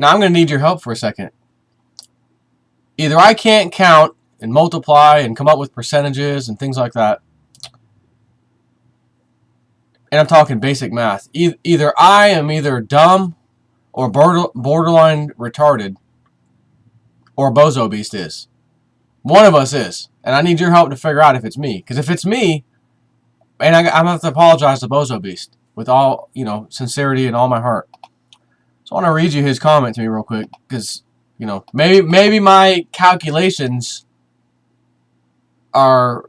Now I'm going to need your help for a second. Either I can't count and multiply and come up with percentages and things like that, and I'm talking basic math. Either I am either dumb or borderline retarded, or Bozobeast is. One of us is. And I need your help to figure out if it's me. Because if it's me, and I'm going to have to apologize to Bozobeast with all, sincerity and all my heart. So I want to read you his comment to me real quick. Because, maybe my calculations are,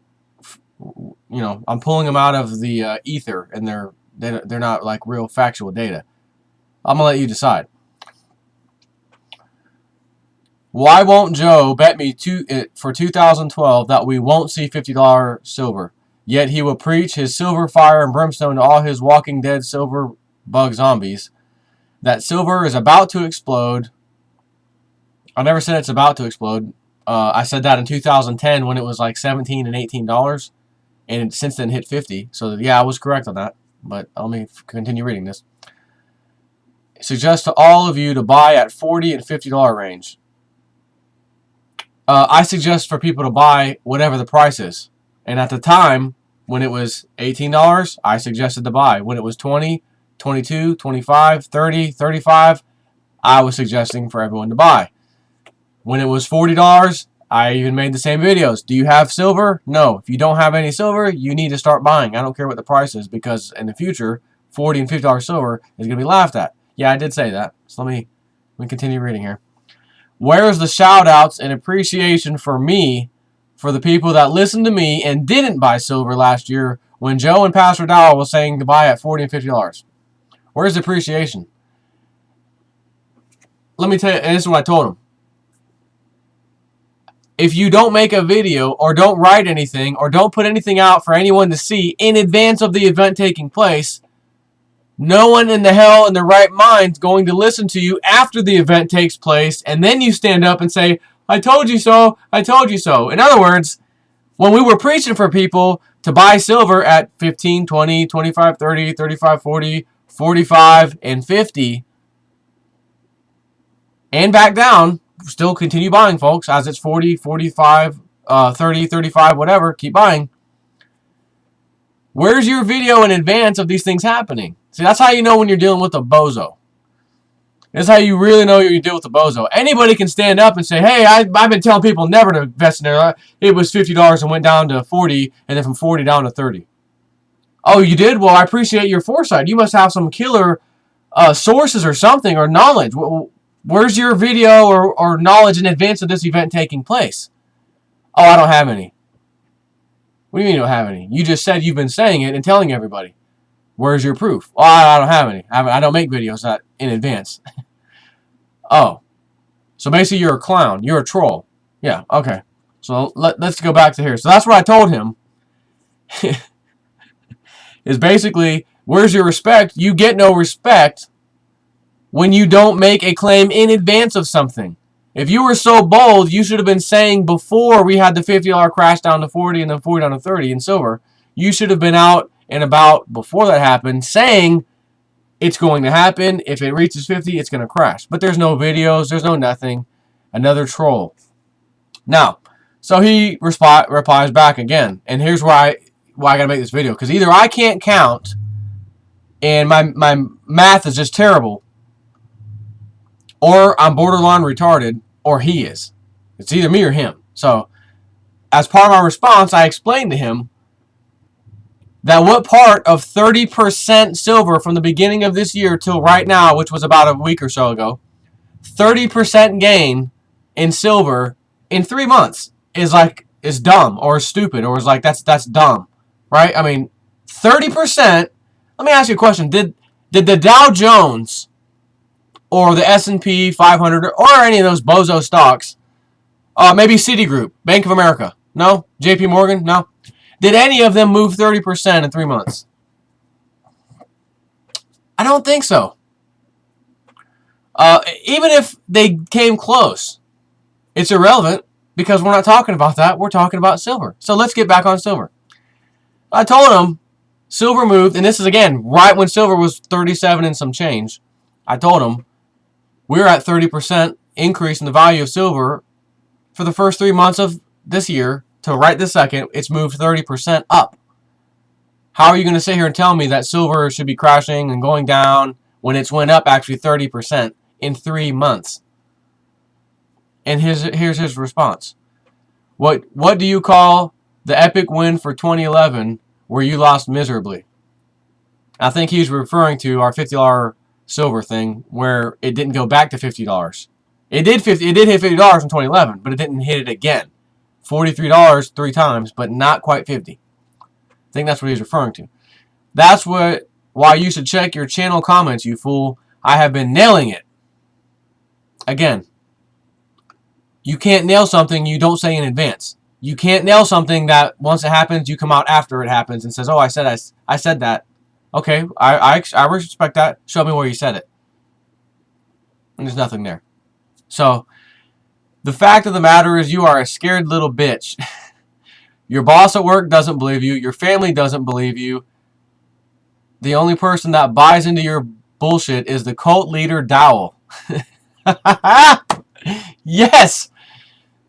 I'm pulling them out of the ether. And they're not like real factual data. I'm going to let you decide. Why won't Joe bet me for 2012 that we won't see $50 silver? Yet he will preach his silver fire and brimstone to all his Walking Dead silver bug zombies. That silver is about to explode. I never said it's about to explode. I said that in 2010 when it was like $17 and $18. And it since then hit 50. So yeah, I was correct on that. But let me continue reading this. Suggest to all of you to buy at $40 and $50 range. I suggest for people to buy whatever the price is. And at the time, when it was $18, I suggested to buy. When it was $20, $22, $25, $30, $35, I was suggesting for everyone to buy. When it was $40, I even made the same videos. Do you have silver? No. If you don't have any silver, you need to start buying. I don't care what the price is, because in the future, $40 and $50 silver is going to be laughed at. Yeah, I did say that. So let me continue reading here. Where's the shout-outs and appreciation for me, for the people that listened to me and didn't buy silver last year when Joe and Pastor Dowell was saying to buy at $40 and $50? Where's the appreciation? Let me tell you, and this is what I told him. If you don't make a video or don't write anything or don't put anything out for anyone to see in advance of the event taking place, no one in the hell in their right mind is going to listen to you after the event takes place, and then you stand up and say, I told you so, I told you so. In other words, when we were preaching for people to buy silver at 15, 20, 25, 30, 35, 40, 45, and 50, and back down, still continue buying, folks, as it's 40, 45, 30, 35, whatever, keep buying. Where's your video in advance of these things happening? See, that's how you know when you're dealing with a bozo. That's how you really know you deal with a bozo. Anybody can stand up and say, hey, I've been telling people never to invest in their life. It was $50 and went down to 40, and then from 40 down to 30. Oh, you did? Well, I appreciate your foresight. You must have some killer sources or something, or knowledge. Where's your video or knowledge in advance of this event taking place? Oh, I don't have any. What do you mean you don't have any? You just said you've been saying it and telling everybody. Where's your proof? Oh, I don't have any. I don't make videos that in advance. Oh. So basically you're a clown. You're a troll. Yeah, okay. So let's go back to here. So that's what I told him. Is basically, where's your respect? You get no respect when you don't make a claim in advance of something. If you were so bold, you should have been saying before we had the $50 crash down to 40 and then 40 down to 30 in silver. You should have been out and about before that happened saying it's going to happen. If it reaches 50, it's going to crash. But there's no videos. There's no nothing. Another troll. Now, so he replies back again. And here's why I got to make this video. Because either I can't count and my math is just terrible, or I'm borderline retarded, or he is. It's either me or him. So, as part of my response, I explained to him that what part of 30% silver from the beginning of this year till right now, which was about a week or so ago, 30% gain in silver in 3 months is dumb or stupid or is like that's dumb, right? I mean, 30%. Let me ask you a question: Did the Dow Jones or the S&P 500 or any of those bozo stocks, maybe Citigroup, Bank of America, no, J.P. Morgan, no? Did any of them move 30% in 3 months? I don't think so. Even if they came close, it's irrelevant because we're not talking about that. We're talking about silver. So let's get back on silver. I told him silver moved, and this is, again, right when silver was 37 and some change. I told him We're at 30% increase in the value of silver for the first 3 months of this year to right this second. It's moved 30% up. How are you going to sit here and tell me that silver should be crashing and going down when it's went up actually 30% in 3 months? And here's his response. What do you call the epic win for 2011 where you lost miserably? I think he's referring to our $50 silver thing where it didn't go back to $50. It did hit $50 in 2011, but it didn't hit it again. $43 3 times, but not quite 50. I think that's what he's referring to. That's why you should check your channel comments, you fool. I have been nailing it. Again, you can't nail something you don't say in advance. You can't nail something that once it happens, you come out after it happens and says, "Oh, I said that." Okay, I respect that. Show me where you said it. And there's nothing there. So, the fact of the matter is you are a scared little bitch. Your boss at work doesn't believe you. Your family doesn't believe you. The only person that buys into your bullshit is the cult leader Dowell. Yes!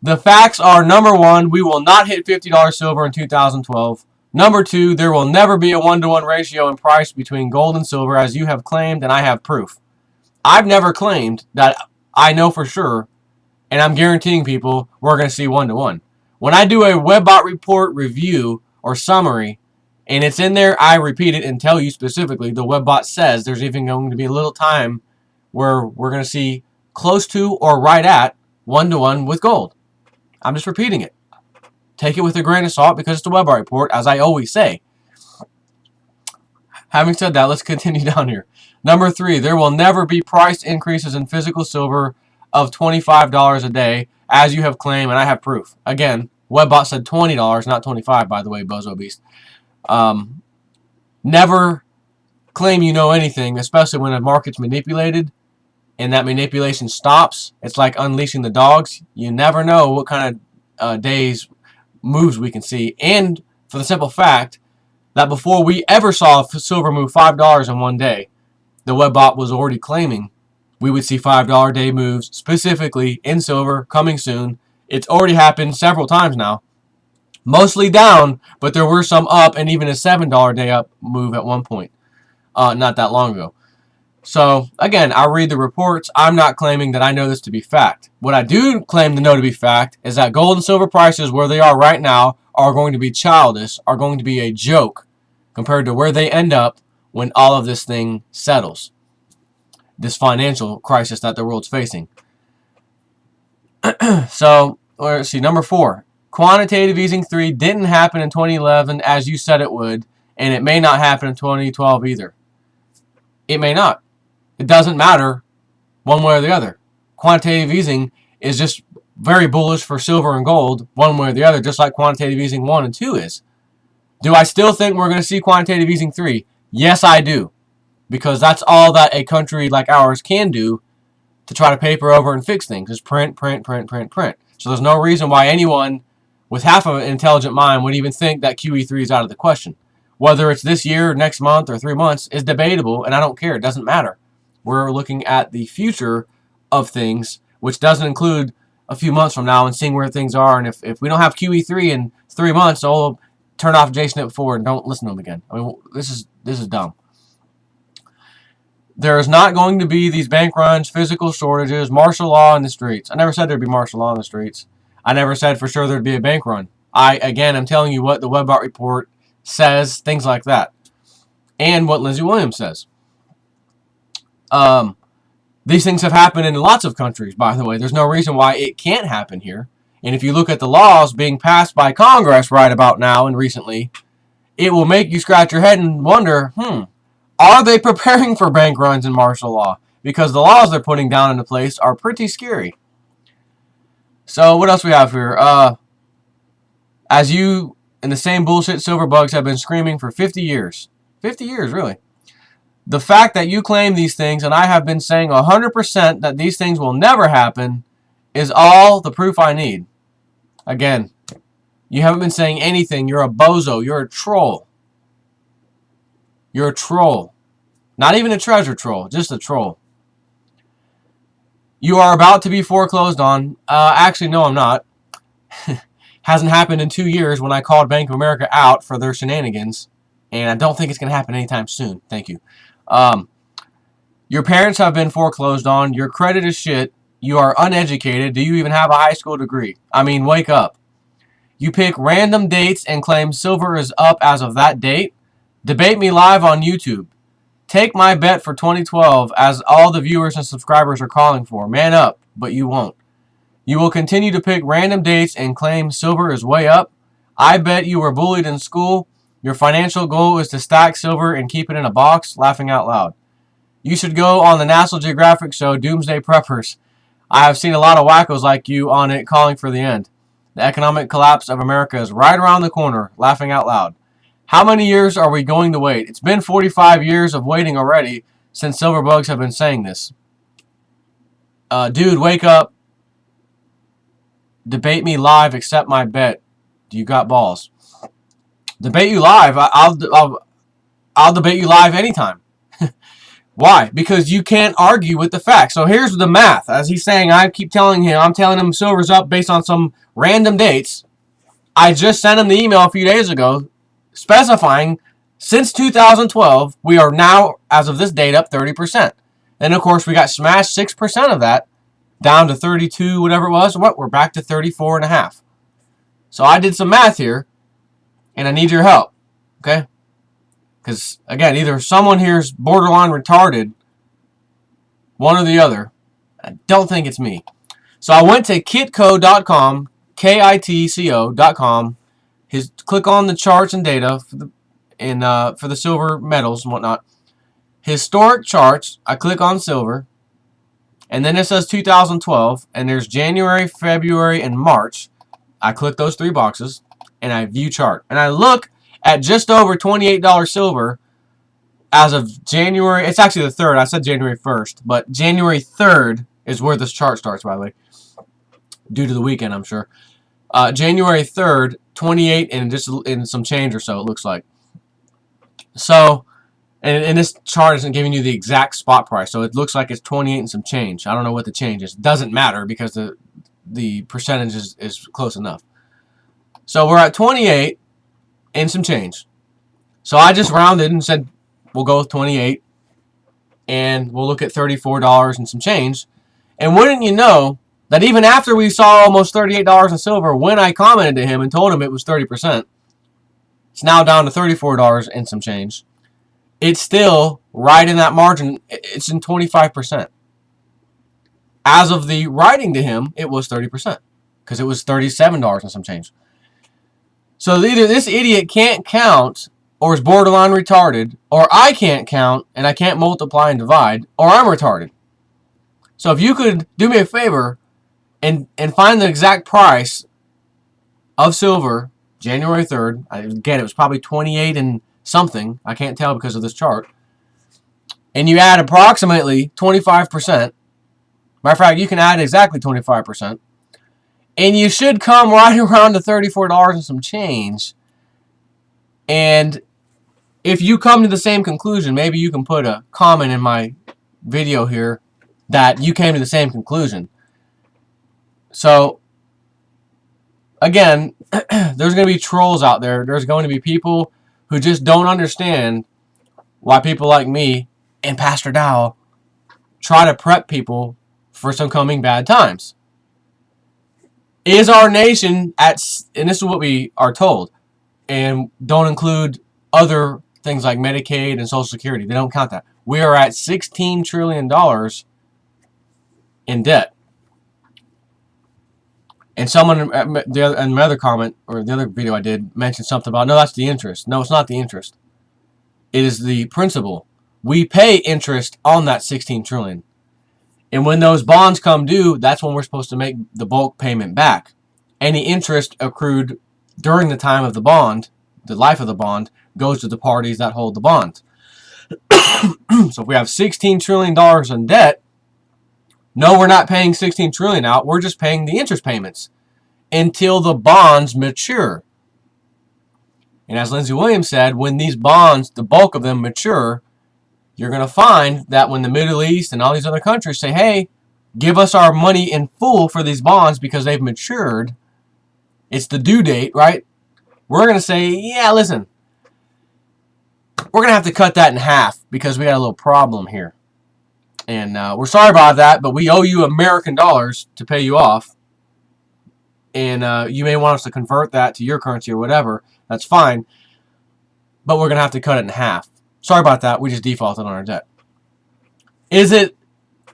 The facts are, number one, we will not hit $50 silver in 2012. Number two, there will never be a 1-to-1 ratio in price between gold and silver, as you have claimed, and I have proof. I've never claimed that I know for sure, and I'm guaranteeing people we're going to see 1-to-1. When I do a Webbot report review or summary, and it's in there, I repeat it and tell you specifically, the Webbot says there's even going to be a little time where we're going to see close to or right at 1-to-1 with gold. I'm just repeating it. Take it with a grain of salt because it's the Webbot report, as I always say. Having said that, let's continue down here. Number 3, there will never be price increases in physical silver of $25 a day, as you have claimed, and I have proof. Again, Webbot said $20, not $25, by the way, Bozobeast. Never claim you know anything, especially when a market's manipulated and that manipulation stops. It's like unleashing the dogs. You never know what kind of days moves we can see. And for the simple fact that before we ever saw silver move $5 in one day, the Webbot was already claiming we would see $5 day moves specifically in silver coming soon. It's already happened several times now. Mostly down, but there were some up, and even a $7 day up move at one point not that long ago. So, again, I read the reports. I'm not claiming that I know this to be fact. What I do claim to know to be fact is that gold and silver prices where they are right now are going to be childish, are going to be a joke compared to where they end up when all of this thing settles. This financial crisis that the world's facing. So, let's see, number 4. Quantitative easing 3 didn't happen in 2011 as you said it would, and it may not happen in 2012 either. It may not. It doesn't matter one way or the other. Quantitative easing is just very bullish for silver and gold one way or the other, just like quantitative easing 1 and 2 is. Do I still think we're going to see quantitative easing 3? Yes, I do. Because that's all that a country like ours can do to try to paper over and fix things. Is print, print, print, print, print. So there's no reason why anyone with half of an intelligent mind would even think that QE3 is out of the question. Whether it's this year, next month, or 3 months is debatable, and I don't care. It doesn't matter. We're looking at the future of things, which doesn't include a few months from now and seeing where things are. And if we don't have QE3 in 3 months, I'll turn off Jason at 4 and don't listen to him again. I mean, this is dumb. There's not going to be these bank runs, physical shortages, martial law in the streets. I never said there'd be martial law in the streets. I never said for sure there'd be a bank run. I'm telling you what the Webbot report says, things like that. And what Lindsey Williams says. These things have happened in lots of countries, by the way. There's no reason why it can't happen here. And if you look at the laws being passed by Congress right about now and recently, it will make you scratch your head and wonder, are they preparing for bank runs and martial law? Because the laws they're putting down into place are pretty scary. So what else we have here? As you and the same bullshit silver bugs have been screaming for 50 years. 50 years, really. The fact that you claim these things, and I have been saying 100% that these things will never happen, is all the proof I need. Again, you haven't been saying anything. You're a bozo. You're a troll. You're a troll. Not even a treasure troll, just a troll. You are about to be foreclosed on. Actually, no, I'm not. Hasn't happened in 2 years when I called Bank of America out for their shenanigans. And I don't think it's going to happen anytime soon. Thank you. Your parents have been foreclosed on. Your credit is shit. You are uneducated. Do you even have a high school degree? I mean, wake up. You pick random dates and claim silver is up as of that date. Debate me live on YouTube. Take my bet for 2012 as all the viewers and subscribers are calling for. Man up, but you won't. You will continue to pick random dates and claim silver is way up. I bet you were bullied in school. Your financial goal is to stack silver and keep it in a box, laughing out loud. You should go on the National Geographic show Doomsday Preppers. I have seen a lot of wackos like you on it calling for the end. The economic collapse of America is right around the corner, laughing out loud. How many years are we going to wait? It's been 45 years of waiting already since silverbugs have been saying this. Dude, wake up. Debate me live, accept my bet. Do you got balls? Debate you live? I'll debate you live anytime. Why? Because you can't argue with the facts. So here's the math. As he's saying, I'm telling him silver's up based on some random dates. I just sent him the email a few days ago specifying since 2012, we are now, as of this date, up 30%. And of course, we got smashed 6% of that down to 32, whatever it was. What? We're back to 34.5. So I did some math here, and I need your help. Okay? Because, again, either someone here is borderline retarded, one or the other. I don't think it's me. So I went to kitco.com, kitco.com. Click on the charts and data for the silver metals and whatnot. Historic charts. I click on silver. And then it says 2012. And there's January, February, and March. I click those 3 boxes. And I view chart. And I look at just over $28 silver as of January. It's actually the 3rd. I said January 1st. But January 3rd is where this chart starts, by the way. Due to the weekend, I'm sure. January 3rd, 28 and just in some change or so, it looks like. So, and this chart isn't giving you the exact spot price. So it looks like it's 28 and some change. I don't know what the change is. It doesn't matter because the percentage is close enough. So we're at 28 and some change. So I just rounded and said, we'll go with 28. And we'll look at $34 and some change. And wouldn't you know that even after we saw almost $38 in silver, when I commented to him and told him it was 30%, it's now down to $34 and some change. It's still right in that margin. It's in 25%. As of the writing to him, it was 30% because it was $37 and some change. So either this idiot can't count or is borderline retarded, or I can't count and I can't multiply and divide, or I'm retarded. So if you could do me a favor and find the exact price of silver, January 3rd. Again, it was probably 28 and something. I can't tell because of this chart. And you add approximately 25%. Matter of fact, you can add exactly 25%. And you should come right around to $34 and some change. And if you come to the same conclusion, maybe you can put a comment in my video here that you came to the same conclusion. So, again, there's going to be trolls out there. There's going to be people who just don't understand why people like me and Pastor Dow try to prep people for some coming bad times. Is our nation and this is what we are told, and don't include other things like Medicaid and Social Security. They don't count that. We are at $16 trillion in debt. And someone in my other comment, or the other video I did, mentioned something about, no, that's the interest. No, it's not the interest. It is the principal. We pay interest on that $16 trillion. And when those bonds come due, that's when we're supposed to make the bulk payment back. Any interest accrued during the time of the bond, the life of the bond, goes to the parties that hold the bond. So if we have $16 trillion in debt, no, we're not paying $16 trillion out. We're just paying the interest payments until the bonds mature. And as Lindsey Williams said, when these bonds, the bulk of them mature, you're going to find that when the Middle East and all these other countries say, hey, give us our money in full for these bonds because they've matured. It's the due date, right? We're going to say, yeah, listen, we're going to have to cut that in half because we got a little problem here. And we're sorry about that, but we owe you American dollars to pay you off. And you may want us to convert that to your currency or whatever. That's fine. But we're going to have to cut it in half. Sorry about that. We just defaulted on our debt. Is it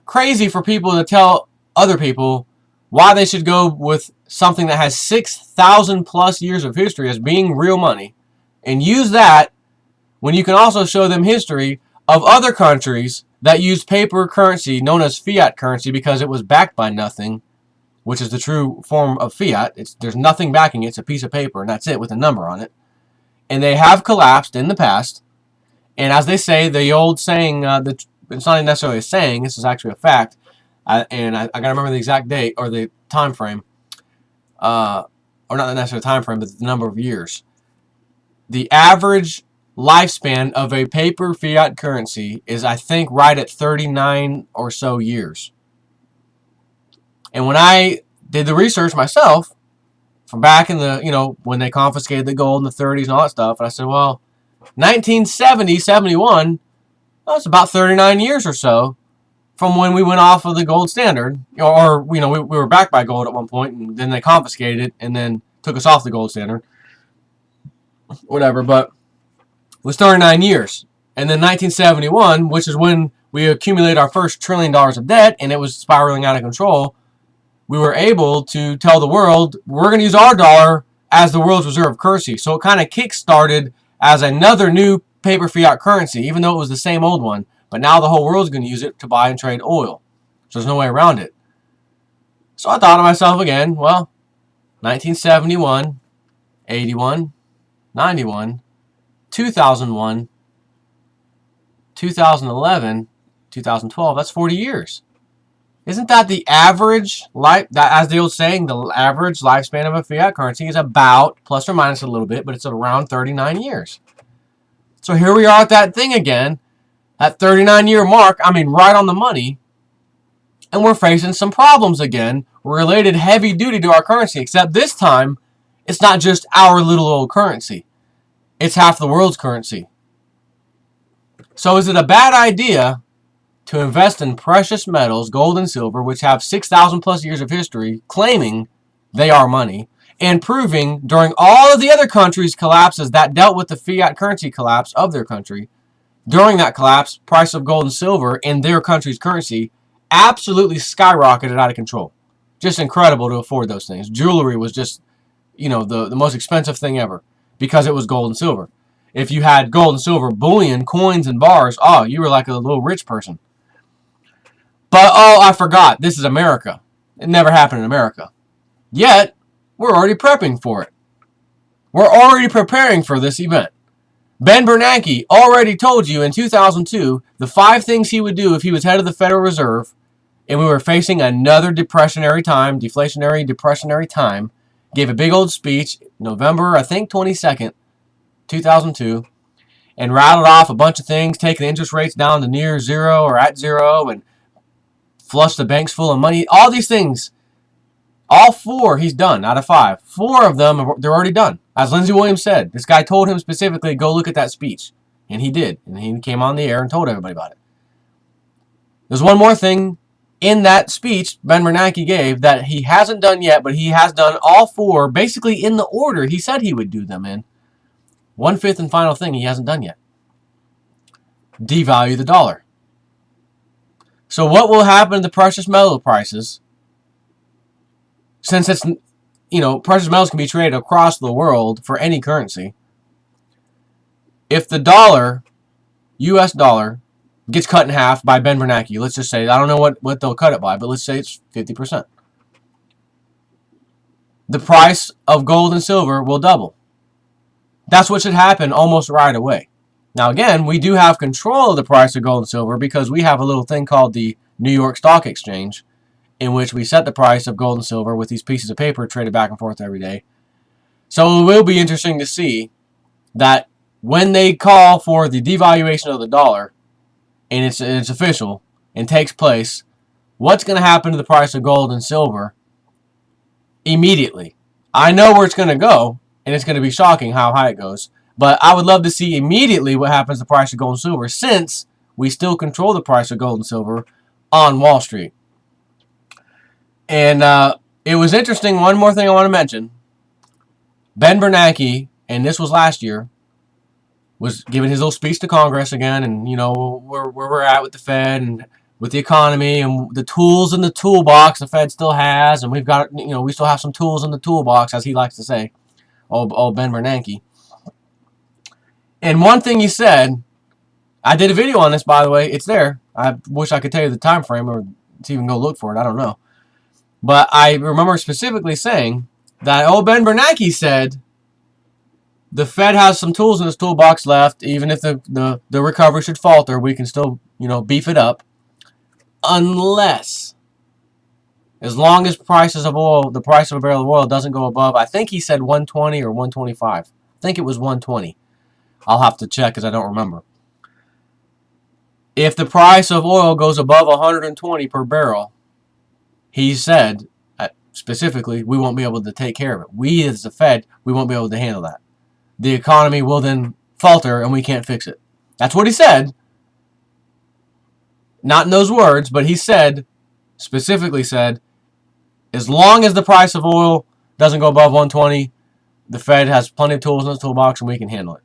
crazy for people to tell other people why they should go with something that has 6,000 plus years of history as being real money and use that when you can also show them history of other countries that use paper currency known as fiat currency because it was backed by nothing, which is the true form of fiat. There's nothing backing it. It's a piece of paper, and that's it with a number on it. And they have collapsed in the past. And as they say, the old saying, it's not necessarily a saying, this is actually a fact, and I got to remember the exact date or the time frame, or not necessarily the time frame, but the number of years. The average lifespan of a paper fiat currency is, I think, right at 39 or so years. And when I did the research myself, from back in the, when they confiscated the gold in the 30s and all that stuff, and I said, well, 1970, 71, that's about 39 years or so from when we went off of the gold standard. Or we were backed by gold at one point, and then they confiscated it and then took us off the gold standard. Whatever, but it was 39 years. And then 1971, which is when we accumulated our first $1 trillion of debt, and it was spiraling out of control, we were able to tell the world, we're going to use our dollar as the world's reserve currency. So it kind of kick-started as another new paper fiat currency, even though it was the same old one. But now the whole world's going to use it to buy and trade oil. So there's no way around it. So I thought to myself again, well, 1971, 81, 91, 2001, 2011, 2012, that's 40 years. Isn't that the average life, as the old saying, the average lifespan of a fiat currency is about, plus or minus a little bit, but it's around 39 years. So here we are at that thing again, that 39-year mark, right on the money, and we're facing some problems again related heavy duty to our currency, except this time, it's not just our little old currency. It's half the world's currency. So is it a bad idea to invest in precious metals, gold and silver, which have 6,000 plus years of history, claiming they are money, and proving during all of the other countries' collapses that dealt with the fiat currency collapse of their country, during that collapse, price of gold and silver in their country's currency absolutely skyrocketed out of control. Just incredible to afford those things. Jewelry was just, the most expensive thing ever because it was gold and silver. If you had gold and silver bullion, coins, and bars, you were like a little rich person. But, I forgot. This is America. It never happened in America. Yet, we're already prepping for it. We're already preparing for this event. Ben Bernanke already told you in 2002 the 5 things he would do if he was head of the Federal Reserve and we were facing another deflationary time. Gave a big old speech, November, I think, 22nd, 2002, and rattled off a bunch of things, taking interest rates down to near zero or at zero, and flush the banks full of money. All these things, all 4 he's done out of 5. 4 of them, they're already done. As Lindsey Williams said, this guy told him specifically, go look at that speech. And he did. And he came on the air and told everybody about it. There's one more thing in that speech Ben Bernanke gave that he hasn't done yet, but he has done all 4 basically in the order he said he would do them in. 1/5 and final thing he hasn't done yet. Devalue the dollar. So what will happen to the precious metal prices? Since it's, precious metals can be traded across the world for any currency. If the dollar, US dollar, gets cut in half by Ben Bernanke, let's just say, I don't know what they'll cut it by, but let's say it's 50%. The price of gold and silver will double. That's what should happen almost right away. Now again, we do have control of the price of gold and silver because we have a little thing called the New York Stock Exchange, in which we set the price of gold and silver with these pieces of paper traded back and forth every day. So it will be interesting to see that when they call for the devaluation of the dollar, and it's official and takes place, what's going to happen to the price of gold and silver immediately. I know where it's going to go, and it's going to be shocking how high it goes. But I would love to see immediately what happens to the price of gold and silver, since we still control the price of gold and silver on Wall Street. And it was interesting. One more thing I want to mention. Ben Bernanke, and this was last year, was giving his little speech to Congress again, and you know where we're at with the Fed and with the economy and the tools in the toolbox the Fed still has, and we've got, you know, we still have some tools in the toolbox, as he likes to say, old Ben Bernanke. And one thing he said, I did a video on this, by the way. It's there. I wish I could tell you the time frame, or to even go look for it. I don't know. But I remember specifically saying that old Ben Bernanke said the Fed has some tools in its toolbox left. Even if the recovery should falter, we can still, you know, beef it up. Unless, as long as prices of oil, the price of a barrel of oil doesn't go above, I think he said 120 or 125. I think it was 120. I'll have to check because I don't remember. If the price of oil goes above 120 per barrel, he said, specifically, we won't be able to take care of it. We, as the Fed, we won't be able to handle that. The economy will then falter and we can't fix it. That's what he said. Not in those words, but he said, specifically said, as long as the price of oil doesn't go above 120, the Fed has plenty of tools in its toolbox and we can handle it.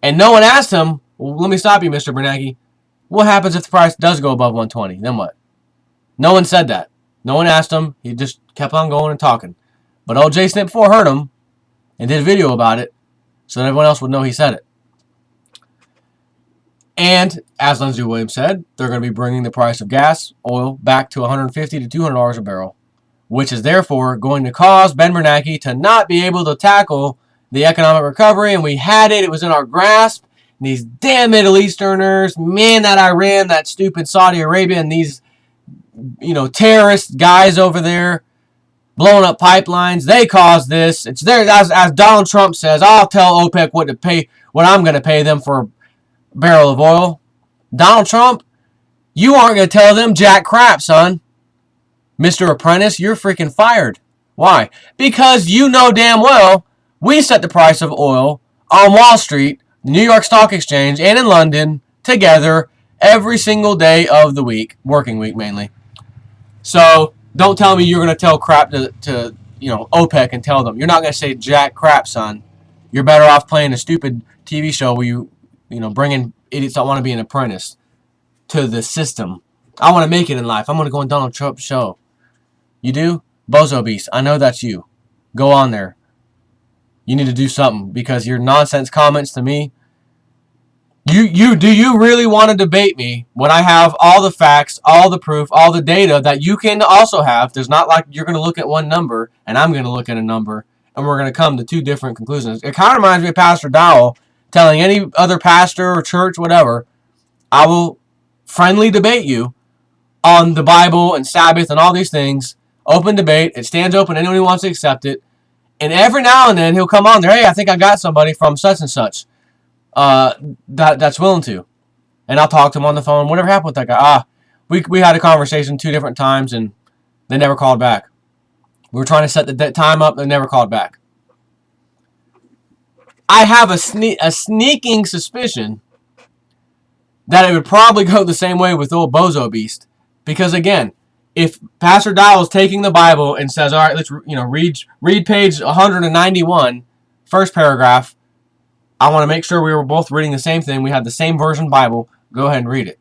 And no one asked him, well, let me stop you, Mr. Bernanke. What happens if the price does go above 120? Then what? No one said that. No one asked him. He just kept on going and talking. But old Jay Snip 4 heard him and did a video about it so that everyone else would know he said it. And, as Lindsey Williams said, they're going to be bringing the price of gas, oil, back to $150 to $200 a barrel, which is therefore going to cause Ben Bernanke to not be able to tackle the economic recovery. And we had it. It was in our grasp. And these damn Middle Easterners, man, that Iran, that stupid Saudi Arabia, and these, you know, terrorist guys over there blowing up pipelines, they caused this. It's there, as Donald Trump says, I'll tell OPEC what I'm going to pay them for a barrel of oil. Donald Trump, you aren't going to tell them jack crap, son. Mr. Apprentice, you're freaking fired. Why? Because you know damn well we set the price of oil on Wall Street, the New York Stock Exchange, and in London together every single day of the week, working week mainly. So don't tell me you're going to tell crap to you know, OPEC and tell them. You're not going to say jack crap, son. You're better off playing a stupid TV show where you know, bring in idiots that want to be an apprentice to the system. I want to make it in life. I'm going to go on Donald Trump's show. You do? Bozobeast. I know that's you. Go on there. You need to do something, because your nonsense comments to me. Do you really want to debate me when I have all the facts, all the proof, all the data that you can also have? There's not like you're going to look at one number and I'm going to look at a number and we're going to come to two different conclusions. It kind of reminds me of Pastor Dowell telling any other pastor or church, whatever, I will friendly debate you on the Bible and Sabbath and all these things. Open debate. It stands open. Anyone who wants to accept it. And every now and then he'll come on there. Hey, I think I got somebody from such and such that's willing to. And I'll talk to him on the phone. Whatever happened with that guy? We had a conversation 2 different times and they never called back. We were trying to set the time up. They never called back. I have a sneaking suspicion that it would probably go the same way with old Bozobeast. Because again, if Pastor Dowell is taking the Bible and says, all right, let's read page 191, first paragraph, I want to make sure we were both reading the same thing. We have the same version Bible. Go ahead and read it.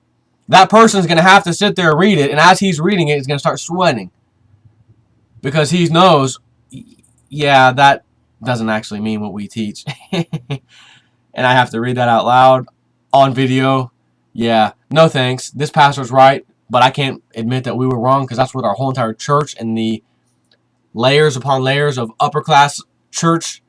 That person's going to have to sit there and read it, and as he's reading it, he's going to start sweating. Because he knows, yeah, that doesn't actually mean what we teach. And I have to read that out loud on video. Yeah, no thanks. This pastor's right, but I can't admit that we were wrong, because that's what our whole entire church and the layers upon layers of upper class church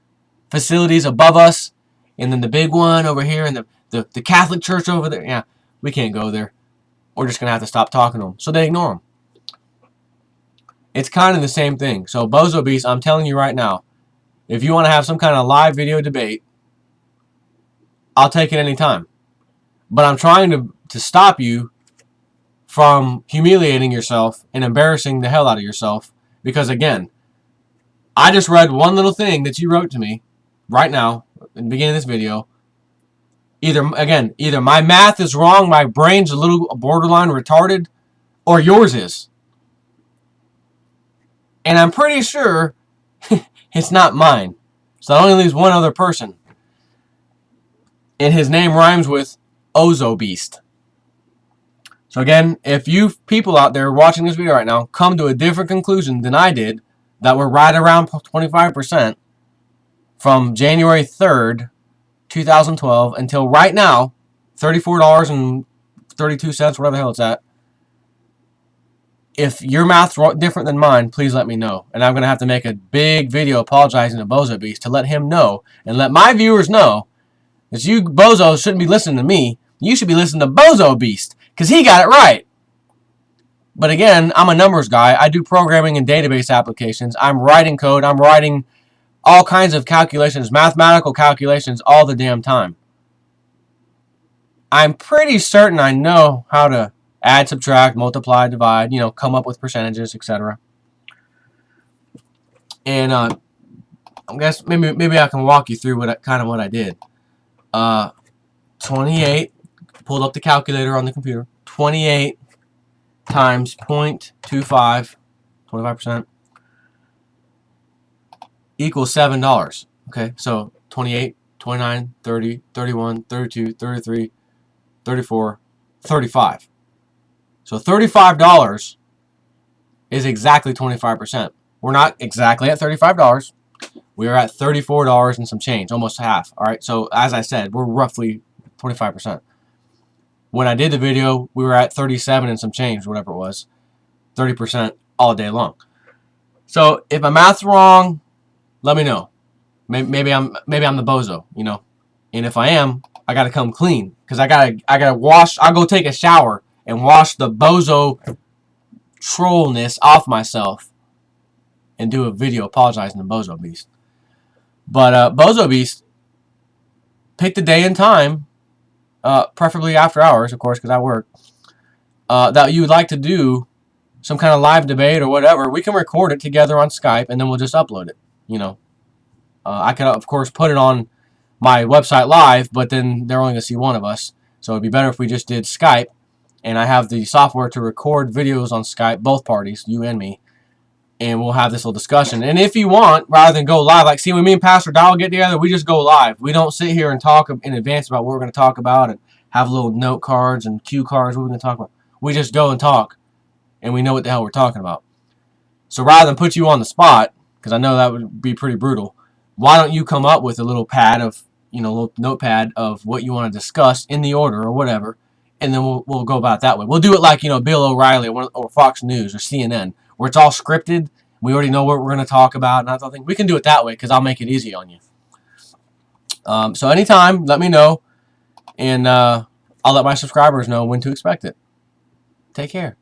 facilities above us, and then the big one over here, and the Catholic church over there. Yeah, we can't go there. We're just going to have to stop talking to them. So they ignore them. It's kind of the same thing. So Bozobeast, I'm telling you right now, if you want to have some kind of live video debate, I'll take it anytime. But I'm trying to stop you from humiliating yourself and embarrassing the hell out of yourself. Because again, I just read one little thing that you wrote to me right now in the beginning of this video. Either my math is wrong, my brain's a little borderline retarded, or yours is. And I'm pretty sure it's not mine. So that only leaves one other person. And his name rhymes with Bozobeast. So again, if you people out there watching this video right now come to a different conclusion than I did, that we're right around 25% from January 3rd, 2012 until right now, $34.32, whatever the hell it's at. If your math's different than mine, please let me know. And I'm going to have to make a big video apologizing to Bozobeast to let him know and let my viewers know that you bozos shouldn't be listening to me. You should be listening to Bozobeast because he got it right. But again, I'm a numbers guy. I do programming and database applications. I'm writing code. I'm writing all kinds of calculations, mathematical calculations all the damn time. I'm pretty certain I know how to add, subtract, multiply, divide, come up with percentages, etc. And I guess maybe I can walk you through what I did. 28, pulled up the calculator on the computer. 28 times 0.25, 25%, equals $7. Okay, so 28, 29, 30, 31, 32, 33, 34, 35. So $35 is exactly 25%. We're not exactly at $35. We are at $34 and some change, almost half. All right, so as I said, we're roughly 25%. When I did the video, we were at 37 and some change, whatever it was, 30% all day long. So if my math's wrong, let me know. Maybe I'm the bozo, And if I am, I gotta come clean because I gotta wash. I'll go take a shower and wash the bozo trollness off myself and do a video apologizing to Bozobeast. But Bozobeast, pick the day and time, preferably after hours, of course, because I work, that you would like to do some kind of live debate or whatever. We can record it together on Skype, and then we'll just upload it, I could, of course, put it on my website live, but then they're only going to see one of us. So it'd be better if we just did Skype, and I have the software to record videos on Skype, both parties, you and me, and we'll have this little discussion. And if you want, rather than go live, like, see, when me and Pastor Dow get together, we just go live. We don't sit here and talk in advance about what we're going to talk about and have little note cards and cue cards, what we're going to talk about. We just go and talk, and we know what the hell we're talking about. So rather than put you on the spot, because I know that would be pretty brutal, why don't you come up with a little pad of, little notepad of what you want to discuss in the order or whatever, and then we'll go about it that way. We'll do it like, Bill O'Reilly or Fox News or CNN, where it's all scripted. We already know what we're going to talk about, and I think we can do it that way because I'll make it easy on you. So anytime, let me know, and I'll let my subscribers know when to expect it. Take care.